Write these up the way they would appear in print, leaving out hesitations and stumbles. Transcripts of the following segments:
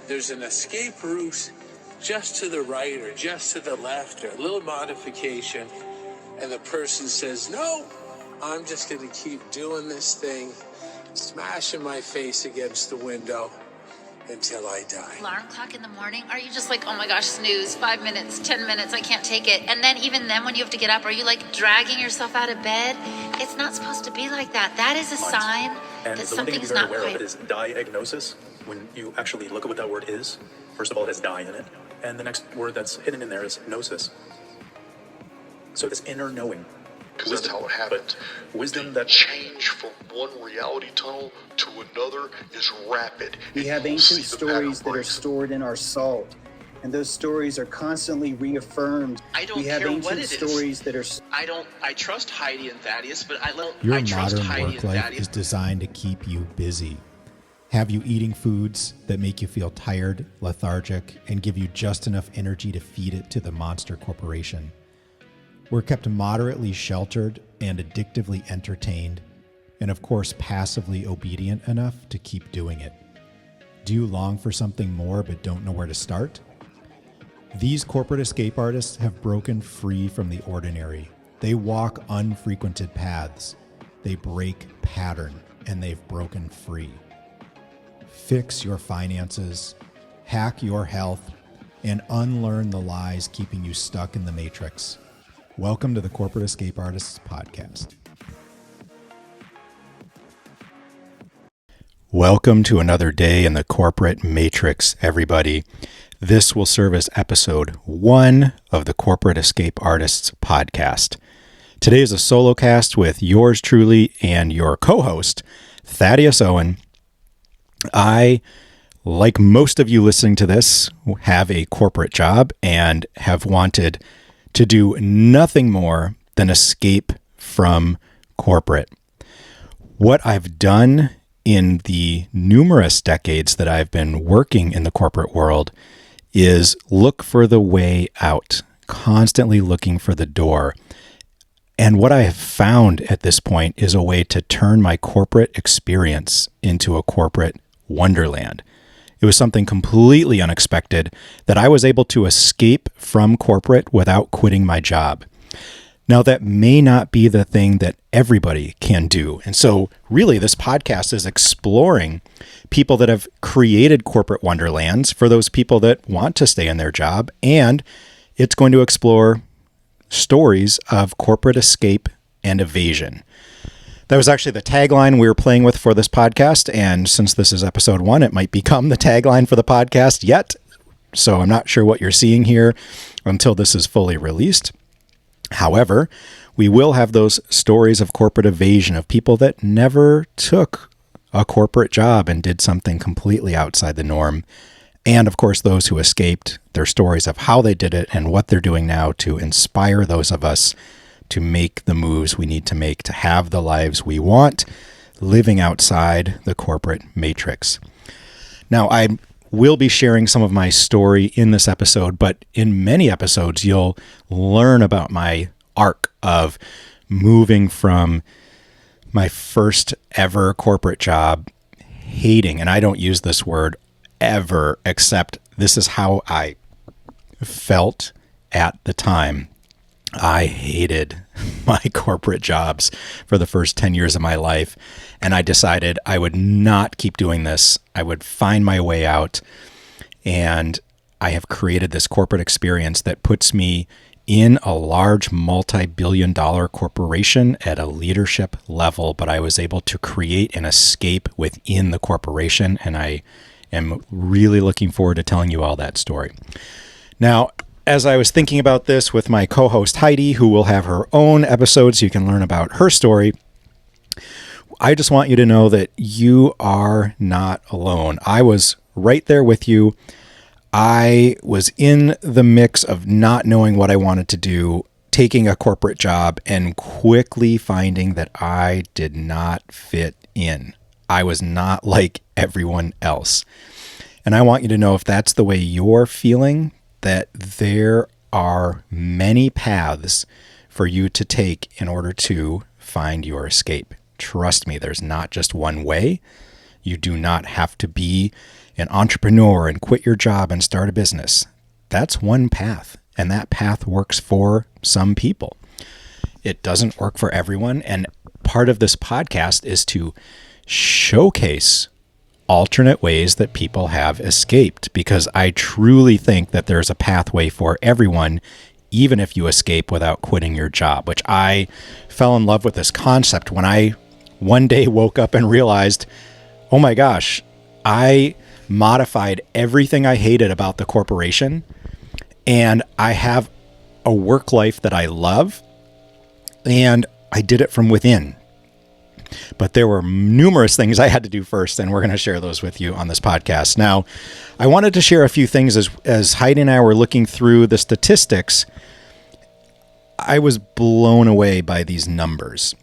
there's an escape route just to the right or just to the left, or a little modification, and the person says, no, I'm just going to keep doing this thing, smashing my face against the window until I die. Alarm clock in the morning? Are you just like, oh my gosh, snooze, 5 minutes, 10 minutes, I can't take it? And then even then when you have to get up, are you like dragging yourself out of bed? It's not supposed to be like that. That is a sign that something's not aware right. of it is diagnosis. When you actually look at what that word is, first of all, it has die in it. And the next word that's hidden in there is gnosis. So this inner knowing. Because that's how it happens. Wisdom the that change from one reality tunnel to another is rapid. We have ancient stories that are stored in our salt, and those stories are constantly reaffirmed. I don't we have care ancient what it stories is. that are. I trust Heidi and Thaddius, but Your trust modern Heidi work and life Thaddius. is designed to keep you busy, have you eating foods that make you feel tired, lethargic, and give you just enough energy to feed it to the monster corporation. We're kept moderately sheltered and addictively entertained, and of course passively obedient enough to keep doing it. Do you long for something more but don't know where to start? These corporate escape artists have broken free from the ordinary. They walk unfrequented paths. They break pattern, and they've broken free. Fix your finances, hack your health, and unlearn the lies keeping you stuck in the matrix. Welcome to the Corporate Escape Artists Podcast. Welcome to another day in the corporate matrix, everybody. This will serve as episode 1 of the Corporate Escape Artists Podcast. Today is a solo cast with yours truly and your co-host, Thaddius Owen. I, like most of you listening to this, have a corporate job and have wanted to do nothing more than escape from corporate. What I've done in the numerous decades that I've been working in the corporate world is look for the way out, constantly looking for the door. And what I have found at this point is a way to turn my corporate experience into a corporate wonderland. It was something completely unexpected that I was able to escape from corporate without quitting my job. Now, that may not be the thing that everybody can do. And so really this podcast is exploring people that have created corporate wonderlands for those people that want to stay in their job. And it's going to explore stories of corporate escape and evasion. That was actually the tagline we were playing with for this podcast. And since this is episode 1, it might become the tagline for the podcast yet. So I'm not sure what you're seeing here until this is fully released. However, we will have those stories of corporate evasion of people that never took a corporate job and did something completely outside the norm. And of course, those who escaped, their stories of how they did it and what they're doing now to inspire those of us to make the moves we need to make to have the lives we want, living outside the corporate matrix. Now, I will be sharing some of my story in this episode, but in many episodes, you'll learn about my arc of moving from my first ever corporate job, hating, and I don't use this word ever, except this is how I felt at the time. I hated my corporate jobs for the first 10 years of my life, and I decided I would not keep doing this. I would find my way out, and I have created this corporate experience that puts me in a large multi-billion-dollar corporation at a leadership level, but I was able to create an escape within the corporation, and I am really looking forward to telling you all that story. Now, as I was thinking about this with my co-host Heidi, who will have her own episode so you can learn about her story, I just want you to know that you are not alone. I was right there with you. I was in the mix of not knowing what I wanted to do, taking a corporate job, and quickly finding that I did not fit in. I was not like everyone else. And I want you to know, if that's the way you're feeling, that there are many paths for you to take in order to find your escape. Trust me, there's not just one way. You do not have to be an entrepreneur and quit your job and start a business. That's one path, and that path works for some people. It doesn't work for everyone, and part of this podcast is to showcase alternate ways that people have escaped, because I truly think that there's a pathway for everyone, even if you escape without quitting your job, which I fell in love with this concept when I one day woke up and realized, oh my gosh, I modified everything I hated about the corporation, and I have a work life that I love, and I did it from within. But there were numerous things I had to do first, and we're going to share those with you on this podcast. Now, I wanted to share a few things as Heidi and I were looking through the statistics. I was blown away by these numbers.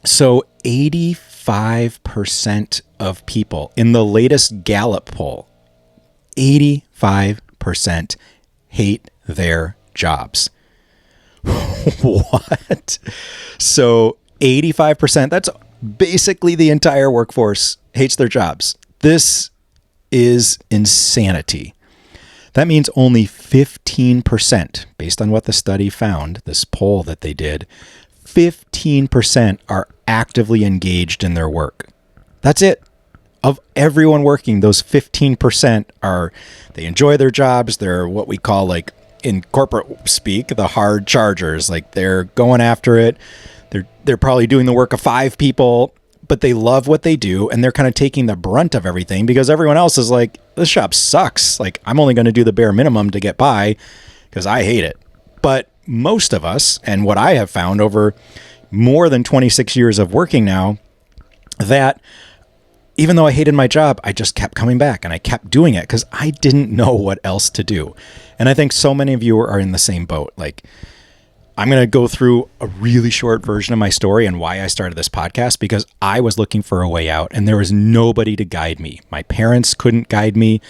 So 85% of people in the latest Gallup poll, 85% hate their jobs. What? So 85%, that's basically the entire workforce hates their jobs. This is insanity. That means only 15%, based on what the study found, this poll that they did, 15% are actively engaged in their work. That's it. Of everyone working, those 15% they enjoy their jobs. They're what we call, like in corporate speak, the hard chargers. Like they're going after it. They're probably doing the work of 5 people, but they love what they do, and they're kind of taking the brunt of everything because everyone else is like, this job sucks. Like, I'm only going to do the bare minimum to get by because I hate it. But most of us, and what I have found over more than 26 years of working now, that even though I hated my job, I just kept coming back and I kept doing it because I didn't know what else to do. And I think so many of you are in the same boat. Like, I'm going to go through a really short version of my story and why I started this podcast, because I was looking for a way out and there was nobody to guide me. My parents couldn't guide me.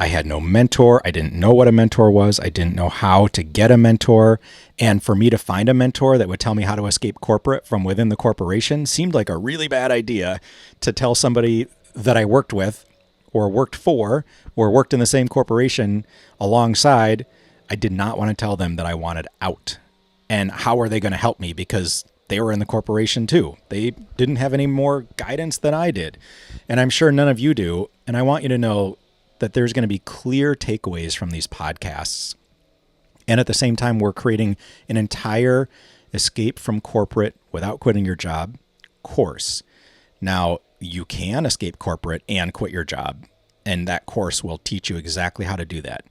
I had no mentor. I didn't know what a mentor was. I didn't know how to get a mentor. And for me to find a mentor that would tell me how to escape corporate from within the corporation seemed like a really bad idea to tell somebody that I worked with or worked for or worked in the same corporation alongside. I did not want to tell them that I wanted out. And how are they going to help me? Because they were in the corporation too. They didn't have any more guidance than I did. And I'm sure none of you do. And I want you to know that there's going to be clear takeaways from these podcasts. And at the same time, we're creating an entire escape from corporate without quitting your job course. Now, you can escape corporate and quit your job. And that course will teach you exactly how to do that.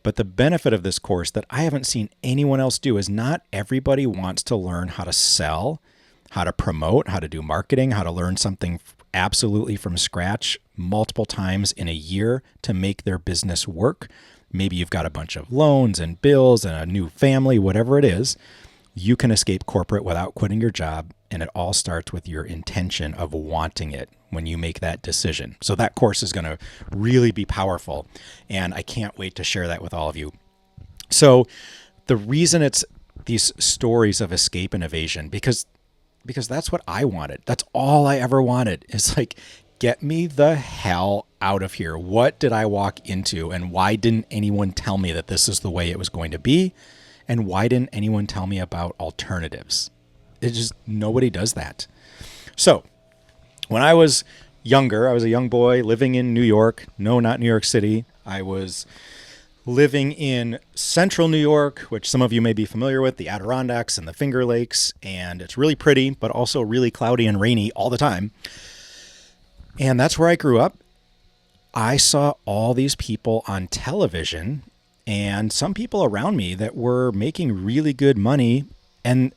But the benefit of this course that I haven't seen anyone else do is not everybody wants to learn how to sell, how to promote, how to do marketing, how to learn something absolutely from scratch multiple times in a year to make their business work. Maybe you've got a bunch of loans and bills and a new family, whatever it is. You can escape corporate without quitting your job. And it all starts with your intention of wanting it when you make that decision. So that course is going to really be powerful. And I can't wait to share that with all of you. So the reason it's these stories of escape and evasion, because that's what I wanted. That's all I ever wanted. It's like, get me the hell out of here. What did I walk into? And why didn't anyone tell me that this is the way it was going to be? And why didn't anyone tell me about alternatives? It just, nobody does that. So when I was younger, I was a young boy living in New York. No, not New York City. I was living in central New York, which some of you may be familiar with, the Adirondacks and the Finger Lakes. And it's really pretty, but also really cloudy and rainy all the time. And that's where I grew up. I saw all these people on television and some people around me that were making really good money, and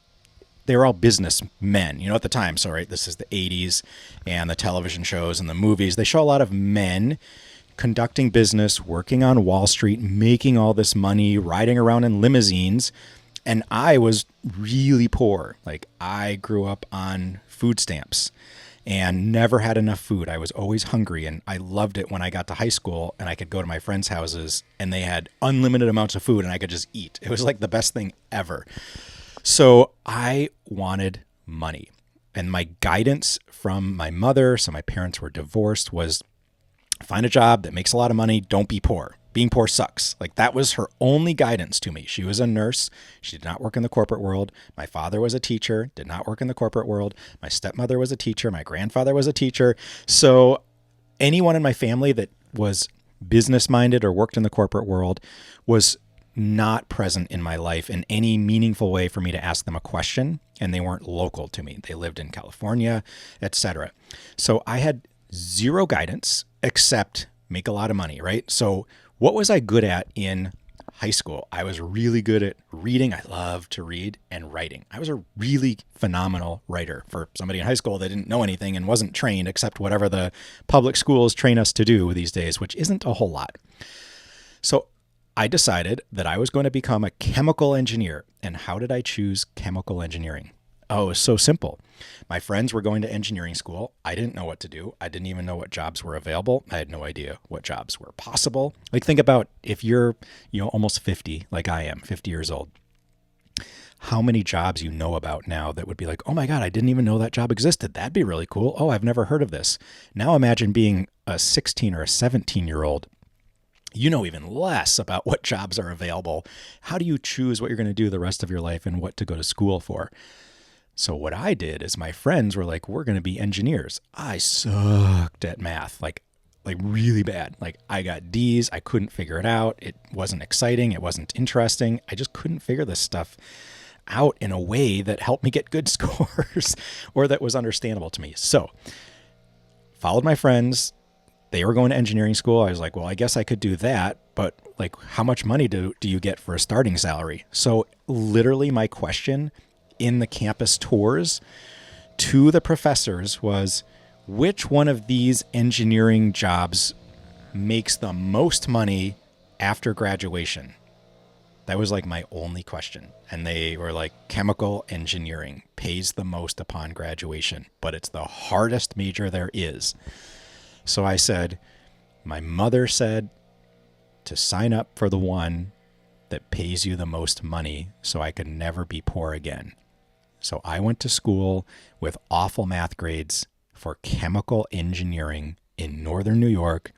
they were all businessmen, at the time. So, right, this is the 80s, and the television shows and the movies, they show a lot of men conducting business, working on Wall Street, making all this money, riding around in limousines. And I was really poor. Like, I grew up on food stamps and never had enough food. I was always hungry, and I loved it when I got to high school and I could go to my friends' houses and they had unlimited amounts of food and I could just eat. It was like the best thing ever. So I wanted money. And my guidance from my mother, so my parents were divorced, was Find a job that makes a lot of money. Don't be poor. Being poor sucks. Like, that was her only guidance to me. She was a nurse. She did not work in the corporate world. My father was a teacher, did not work in the corporate world. My stepmother was a teacher. My grandfather was a teacher. So anyone in my family that was business minded or worked in the corporate world was not present in my life in any meaningful way for me to ask them a question. And they weren't local to me. They lived in California, etc. So I had zero guidance except make a lot of money, right? So what was I good at in high school? I was really good at reading. I loved to read, and writing. I was a really phenomenal writer for somebody in high school that didn't know anything and wasn't trained except whatever the public schools train us to do these days, which isn't a whole lot. So I decided that I was going to become a chemical engineer. And how did I choose chemical engineering? Oh, it was so simple. My friends were going to engineering school. I didn't know what to do. I didn't even know what jobs were available. I had no idea what jobs were possible. Like, think about if you're, almost 50, like I am, 50 years old, how many jobs you know about now that would be like, oh my God, I didn't even know that job existed. That'd be really cool. Oh, I've never heard of this. Now imagine being a 16 or a 17-year-old. You know even less about what jobs are available. How do you choose what you're going to do the rest of your life and what to go to school for? So what I did is my friends were like, we're going to be engineers. I sucked at math, like really bad. Like, I got D's. I couldn't figure it out. It wasn't exciting. It wasn't interesting. I just couldn't figure this stuff out in a way that helped me get good scores or that was understandable to me. So followed my friends. They were going to engineering school. I was like, well, I guess I could do that, but like, how much money do you get for a starting salary? So literally my question in the campus tours to the professors was, which one of these engineering jobs makes the most money after graduation? That was like my only question. And they were like, chemical engineering pays the most upon graduation, but it's the hardest major there is. So I said, my mother said to sign up for the one that pays you the most money so I could never be poor again. So I went to school with awful math grades for chemical engineering in northern New York,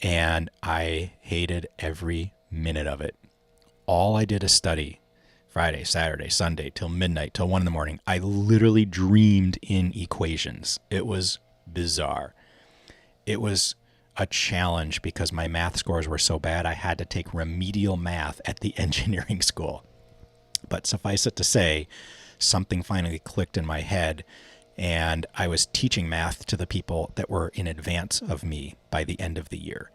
and I hated every minute of it. All I did is study Friday, Saturday, Sunday, till midnight, till 1 a.m. I literally dreamed in equations. It was bizarre. It was a challenge because my math scores were so bad. I had to take remedial math at the engineering school. But suffice it to say, something finally clicked in my head, and I was teaching math to the people that were in advance of me by the end of the year.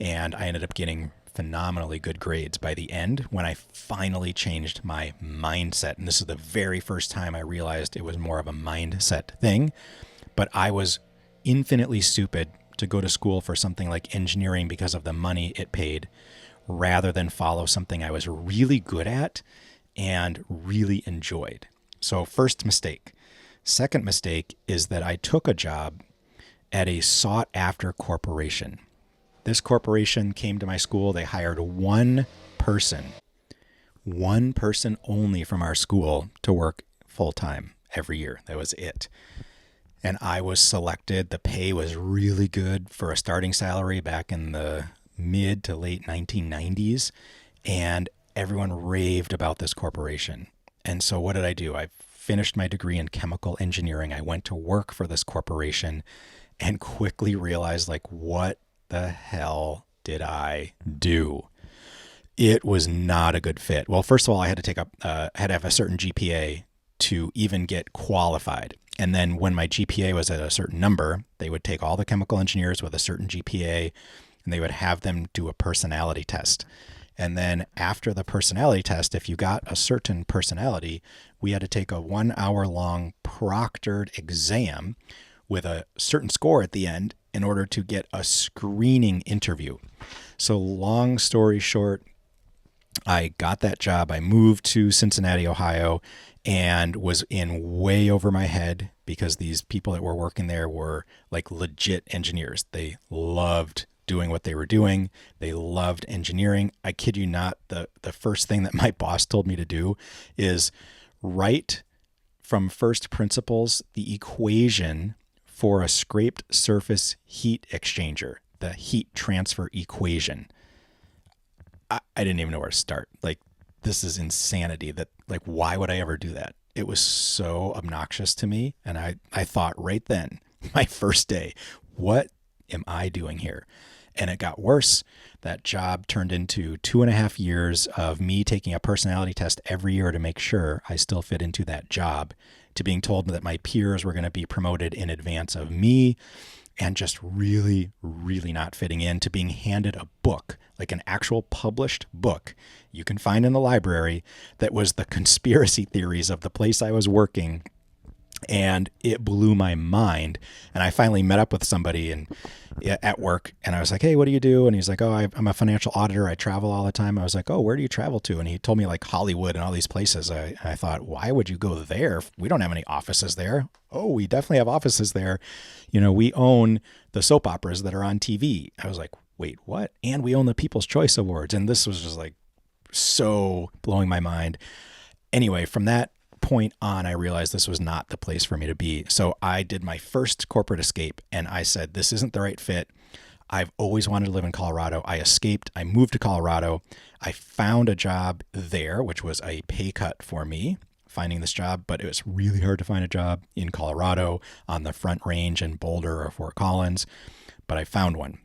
And I ended up getting phenomenally good grades by the end when I finally changed my mindset. And this is the very first time I realized it was more of a mindset thing. But I was infinitely stupid to go to school for something like engineering because of the money it paid, rather than follow something I was really good at and really enjoyed. So first mistake. Second mistake is that I took a job at a sought-after corporation. This corporation came to my school. They hired one person only from our school to work full-time every year. That was it. And I was selected. The pay was really good for a starting salary back in the mid to late 1990s. And everyone raved about this corporation. And so what did I do? I finished my degree in chemical engineering. I went to work for this corporation and quickly realized, like, what the hell did I do? It was not a good fit. Well, first of all, I had to have a certain GPA to even get qualified. And then when my GPA was at a certain number, they would take all the chemical engineers with a certain GPA and they would have them do a personality test. And then after the personality test, if you got a certain personality, we had to take a 1 hour long proctored exam with a certain score at the end in order to get a screening interview. So long story short, I got that job. I moved to Cincinnati, Ohio, and was in way over my head because these people that were working there were like legit engineers. They loved doing what they were doing. They loved engineering. I kid you not, the first thing that my boss told me to do is write from first principles the equation for a scraped surface heat exchanger. the heat transfer equation. I didn't even know where to start. Like, this is insanity. That, like, why would I ever do that? It was so obnoxious to me. And I thought right then, my first day, what am I doing here? And it got worse. That job turned into 2.5 years of me taking a personality test every year to make sure I still fit into that job, to being told that my peers were going to be promoted in advance of me, and just really, really not fitting in, to being handed a book, like an actual published book you can find in the library, that was the conspiracy theories of the place I was working. And it blew my mind. And I finally met up with somebody at work, and I was like, hey, what do you do? And he's like, oh, I'm a financial auditor. I travel all the time. I was like, oh, where do you travel to? And he told me like Hollywood and all these places. I thought, why would you go there? We don't have any offices there. Oh, we definitely have offices there. You know, we own the soap operas that are on TV. I was like, wait, what? And we own the People's Choice Awards. And this was just like so blowing my mind. Anyway, from that point on, I realized this was not the place for me to be. So I did my first corporate escape, and I said, this isn't the right fit. I've always wanted to live in Colorado. I escaped. I moved to Colorado. I found a job there, which was a pay cut for me finding this job, but it was really hard to find a job in Colorado on the Front Range in Boulder or Fort Collins. But I found one,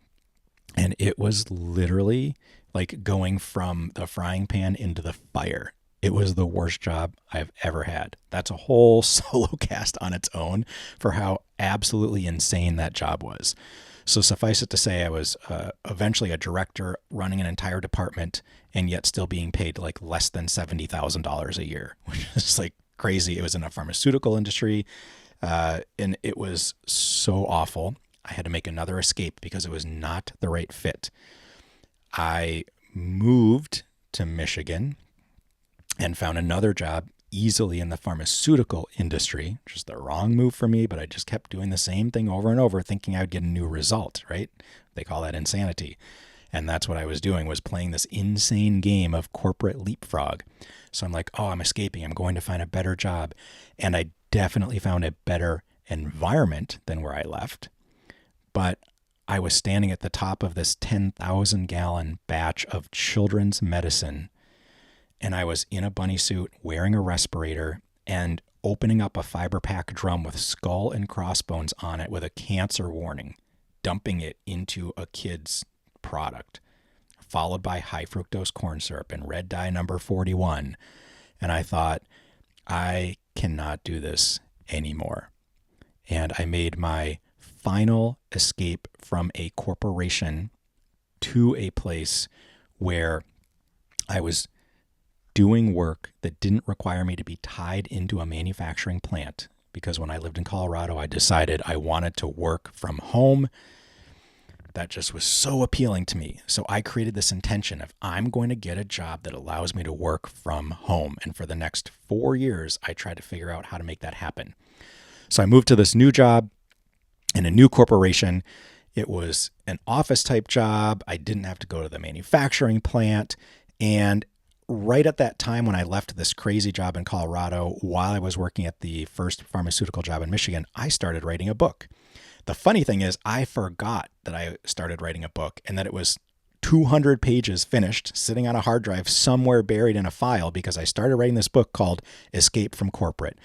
and it was literally like going from the frying pan into the fire. It was the worst job I've ever had. That's a whole solo cast on its own for how absolutely insane that job was. So suffice it to say, I was eventually a director running an entire department, and yet still being paid like less than $70,000 a year, which is like crazy. It was in a pharmaceutical industry, and it was so awful. I had to make another escape because it was not the right fit. I moved to Michigan and found another job easily in the pharmaceutical industry, which is the wrong move for me, but I just kept doing the same thing over and over, thinking I would get a new result, right? They call that insanity. And that's what I was doing, was playing this insane game of corporate leapfrog. So I'm like, oh, I'm escaping. I'm going to find a better job. And I definitely found a better environment than where I left. But I was standing at the top of this 10,000 gallon batch of children's medicine, and I was in a bunny suit, wearing a respirator, and opening up a fiber pack drum with skull and crossbones on it with a cancer warning, dumping it into a kid's product, followed by high fructose corn syrup and red dye number 41. And I thought, I cannot do this anymore. And I made my final escape from a corporation to a place where I was doing work that didn't require me to be tied into a manufacturing plant. Because when I lived in Colorado, I decided I wanted to work from home. That just was so appealing to me. So I created this intention of, I'm going to get a job that allows me to work from home. And for the next 4 years, I tried to figure out how to make that happen. So I moved to this new job in a new corporation. It was an office type job. I didn't have to go to the manufacturing plant. And right at that time when I left this crazy job in Colorado, while I was working at the first pharmaceutical job in Michigan, I started writing a book. The funny thing is, I forgot that I started writing a book and that it was 200 pages finished, sitting on a hard drive somewhere buried in a file, because I started writing this book called Escape from Corporate.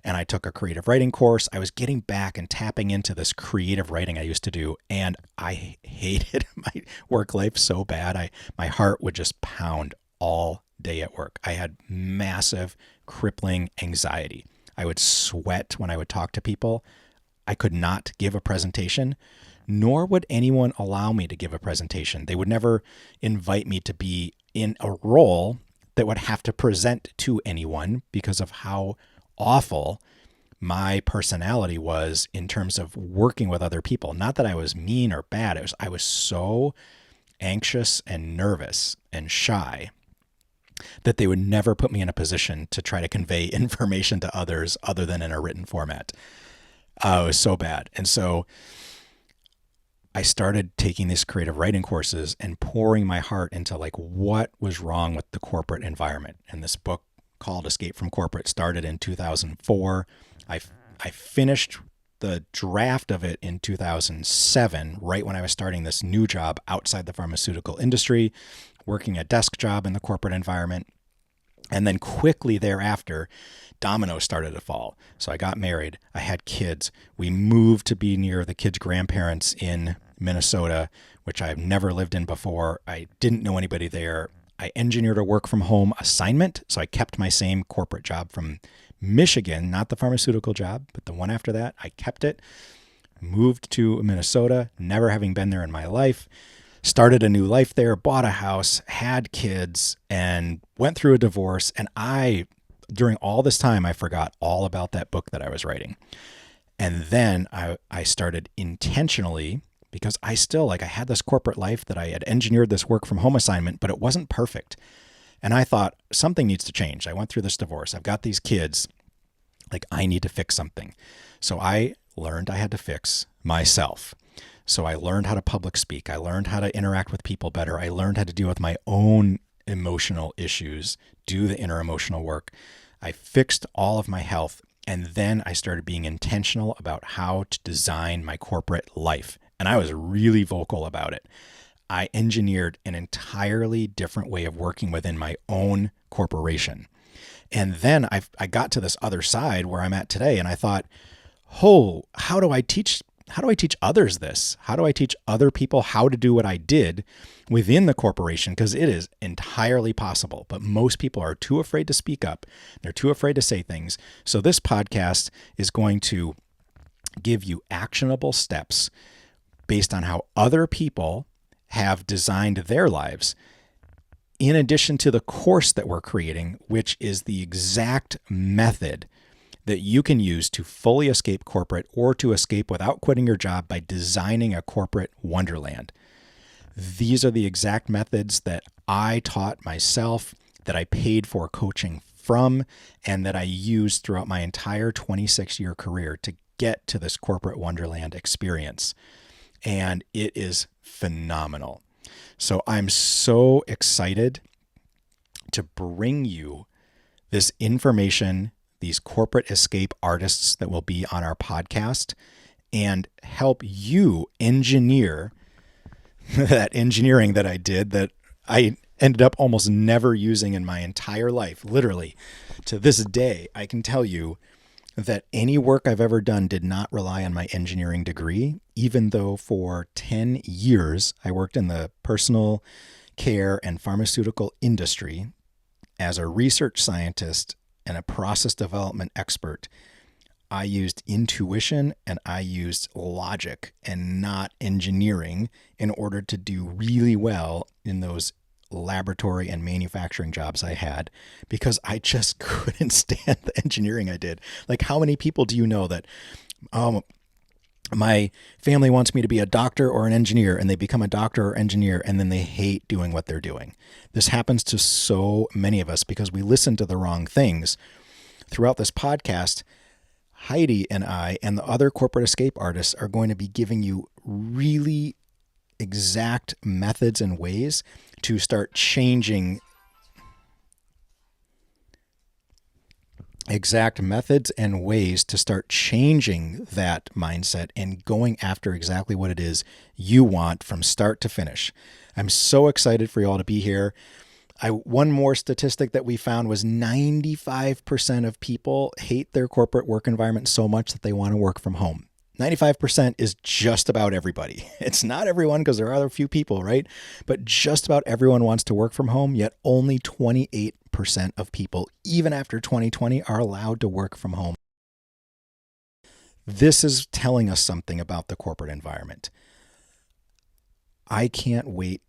And I took a creative writing course. I was getting back and tapping into this creative writing I used to do, and I hated my work life so bad. My heart would just pound all day at work. I had massive, crippling anxiety. I would sweat when I would talk to people. I could not give a presentation, nor would anyone allow me to give a presentation. They would never invite me to be in a role that would have to present to anyone because of how awful my personality was in terms of working with other people. Not that I was mean or bad. I was so anxious and nervous and shy that they would never put me in a position to try to convey information to others other than in a written format. It was so bad. And so I started taking these creative writing courses and pouring my heart into like what was wrong with the corporate environment. And this book called Escape from Corporate started in 2004. I finished the draft of it in 2007, right when I was starting this new job outside the pharmaceutical industry, working a desk job in the corporate environment. And then quickly thereafter, dominoes started to fall. So I got married. I had kids. We moved to be near the kids' grandparents in Minnesota, which I've never lived in before. I didn't know anybody there. I engineered a work from home assignment. So I kept my same corporate job from Michigan, not the pharmaceutical job, but the one after that. I kept it, moved to Minnesota, never having been there in my life. Started a new life there, bought a house, had kids, and went through a divorce. And during all this time, I forgot all about that book that I was writing. And then I started intentionally, because I had this corporate life that I had engineered this work from home assignment, but it wasn't perfect. And I thought something needs to change. I went through this divorce. I've got these kids. I need to fix something. So I learned I had to fix myself. So I learned how to public speak. I learned how to interact with people better. I learned how to deal with my own emotional issues, do the inner emotional work. I fixed all of my health. And then I started being intentional about how to design my corporate life. And I was really vocal about it. I engineered an entirely different way of working within my own corporation. And then I got to this other side where I'm at today. And I thought, how do I teach others this? How do I teach other people how to do what I did within the corporation? Because it is entirely possible, but most people are too afraid to speak up. They're too afraid to say things. So this podcast is going to give you actionable steps based on how other people have designed their lives, in addition to the course that we're creating, which is the exact method that you can use to fully escape corporate or to escape without quitting your job by designing a corporate wonderland. These are the exact methods that I taught myself, that I paid for coaching from, and that I used throughout my entire 26-year career to get to this corporate wonderland experience. And it is phenomenal. So I'm so excited to bring you this information, these corporate escape artists that will be on our podcast, and help you engineer that engineering that I did, that I ended up almost never using in my entire life. Literally, to this day, I can tell you that any work I've ever done did not rely on my engineering degree, even though for 10 years I worked in the personal care and pharmaceutical industry as a research scientist and a process development expert. I used intuition and I used logic and not engineering in order to do really well in those laboratory and manufacturing jobs I had, because I just couldn't stand the engineering I did. How many people do you know that my family wants me to be a doctor or an engineer, and they become a doctor or engineer, and then they hate doing what they're doing? This happens to so many of us because we listen to the wrong things. Throughout this podcast, Heidi and I and the other corporate escape artists are going to be giving you really exact methods and ways to start changing that mindset and going after exactly what it is you want from start to finish. I'm so excited for you all to be here. One more statistic that we found was 95% of people hate their corporate work environment so much that they want to work from home. 95% is just about everybody. It's not everyone, because there are a few people, right? But just about everyone wants to work from home, yet only 28% of people, even after 2020, are allowed to work from home. This is telling us something about the corporate environment. I can't wait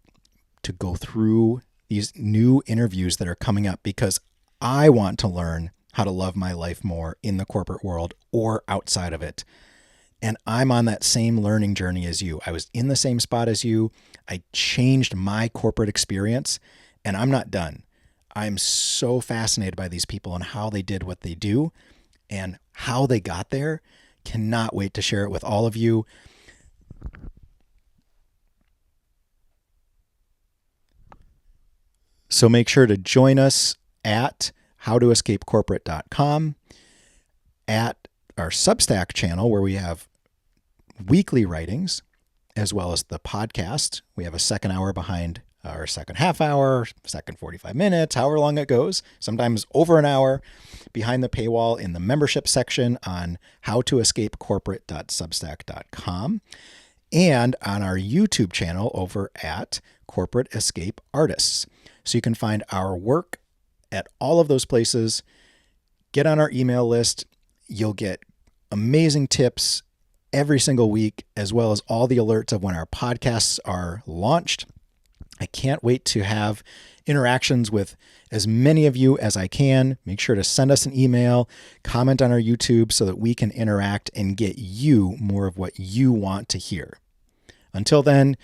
to go through these new interviews that are coming up, because I want to learn how to love my life more in the corporate world or outside of it. And I'm on that same learning journey as you. I was in the same spot as you. I changed my corporate experience, and I'm not done. I'm so fascinated by these people and how they did what they do and how they got there. Cannot wait to share it with all of you. So make sure to join us at howtoescapecorporate.com, at our Substack channel where we have weekly writings as well as the podcast. We have a second hour behind our second half hour, second 45 minutes, however long it goes, sometimes over an hour behind the paywall in the membership section on howtoescapecorporate.substack.com and on our YouTube channel over at Corporate Escape Artists. So you can find our work at all of those places. Get on our email list. You'll get amazing tips every single week, as well as all the alerts of when our podcasts are launched. I can't wait to have interactions with as many of you as I can. Make sure to send us an email, comment on our YouTube so that we can interact and get you more of what you want to hear. Until then,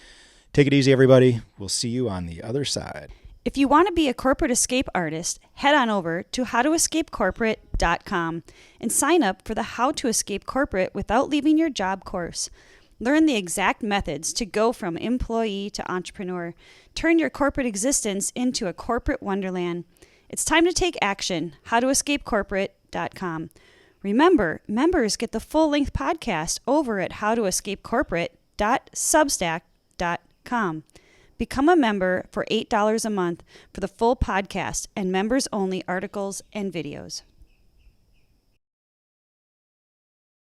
take it easy, everybody. We'll see you on the other side. If you want to be a corporate escape artist, head on over to howtoescapecorporate.com and sign up for the How to Escape Corporate Without Leaving Your Job course. Learn the exact methods to go from employee to entrepreneur. Turn your corporate existence into a corporate wonderland. It's time to take action. howtoescapecorporate.com. Remember, members get the full-length podcast over at howtoescapecorporate.substack.com. Become a member for $8 a month for the full podcast and members-only articles and videos.